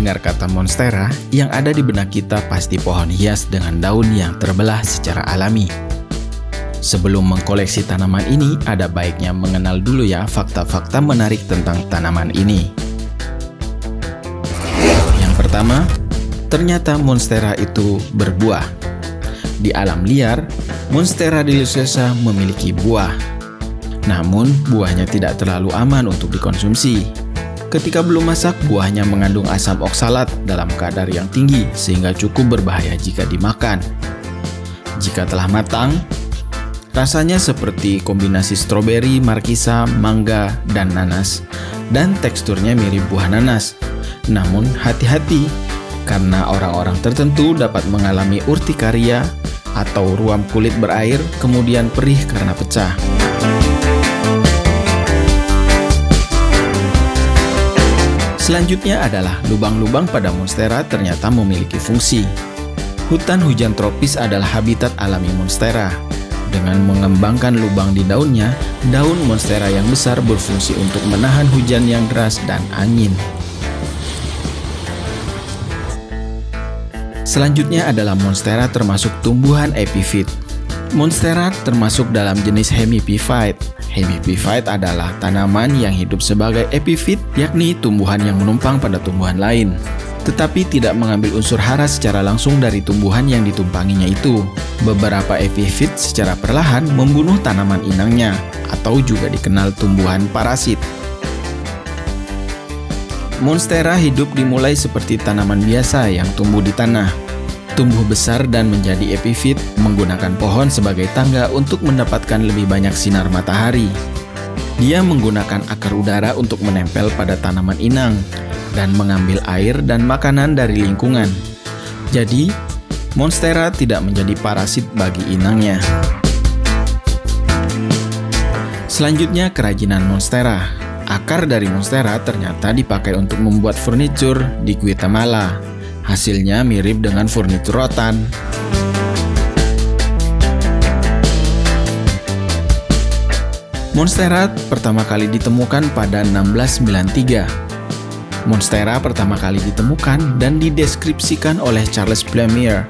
mendengar kata monstera, yang ada di benak kita pasti pohon hias dengan daun yang terbelah secara alami. Sebelum mengkoleksi tanaman ini, ada baiknya mengenal dulu ya fakta-fakta menarik tentang tanaman ini. Yang pertama, ternyata monstera itu berbuah. Di alam liar, Monstera deliciosa memiliki buah. Namun, buahnya tidak terlalu aman untuk dikonsumsi. Ketika belum masak, buahnya mengandung asam oksalat dalam kadar yang tinggi sehingga cukup berbahaya jika dimakan. Jika telah matang, rasanya seperti kombinasi stroberi, markisa, mangga, dan nanas, dan teksturnya mirip buah nanas. Namun hati-hati, karena orang-orang tertentu dapat mengalami urtikaria atau ruam kulit berair, kemudian perih karena pecah. Selanjutnya adalah lubang-lubang pada monstera ternyata memiliki fungsi. Hutan hujan tropis adalah habitat alami monstera. Dengan mengembangkan lubang di daunnya, daun monstera yang besar berfungsi untuk menahan hujan yang deras dan angin. Selanjutnya adalah monstera termasuk tumbuhan epifit. Monstera termasuk dalam jenis hemiphyte. Hemiphyte adalah tanaman yang hidup sebagai epifit, yakni tumbuhan yang menumpang pada tumbuhan lain, tetapi tidak mengambil unsur hara secara langsung dari tumbuhan yang ditumpanginya itu. Beberapa epifit secara perlahan membunuh tanaman inangnya, atau juga dikenal tumbuhan parasit. Monstera hidup dimulai seperti tanaman biasa yang tumbuh di tanah. Tumbuh besar dan menjadi epifit menggunakan pohon sebagai tangga untuk mendapatkan lebih banyak sinar matahari. Dia menggunakan akar udara untuk menempel pada tanaman inang dan mengambil air dan makanan dari lingkungan. Jadi, monstera tidak menjadi parasit bagi inangnya. Selanjutnya, kerajinan monstera. Akar dari monstera ternyata dipakai untuk membuat furnitur di Guatemala. Hasilnya mirip dengan furnitur rotan. Monstera pertama kali ditemukan pada 1693. Monstera pertama kali ditemukan dan dideskripsikan oleh Charles Plumier,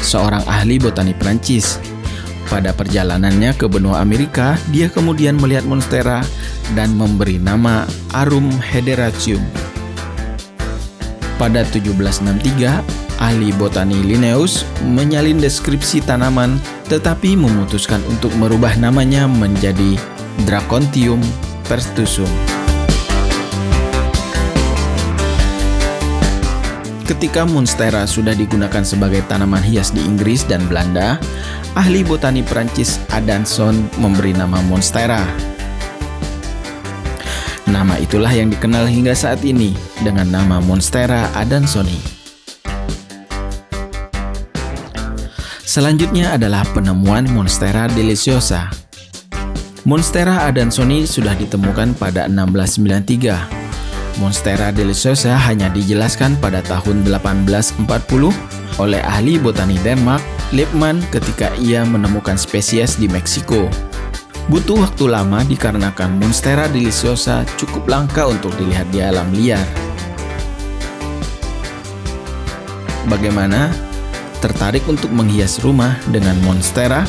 seorang ahli botani Prancis. Pada perjalanannya ke benua Amerika, dia kemudian melihat monstera dan memberi nama Arum hederaceum. Pada 1763, ahli botani Linnaeus menyalin deskripsi tanaman tetapi memutuskan untuk merubah namanya menjadi Dracontium pertusum. Ketika monstera sudah digunakan sebagai tanaman hias di Inggris dan Belanda, ahli botani Prancis Adanson memberi nama monstera. Nama itulah yang dikenal hingga saat ini dengan nama Monstera adansoni. Selanjutnya adalah penemuan Monstera deliciosa. Monstera adansoni sudah ditemukan pada 1693. Monstera deliciosa hanya dijelaskan pada tahun 1840 oleh ahli botani Denmark, Lippmann, ketika ia menemukan spesies di Meksiko. Butuh waktu lama dikarenakan Monstera deliciosa cukup langka untuk dilihat di alam liar. Bagaimana? Tertarik untuk menghias rumah dengan monstera?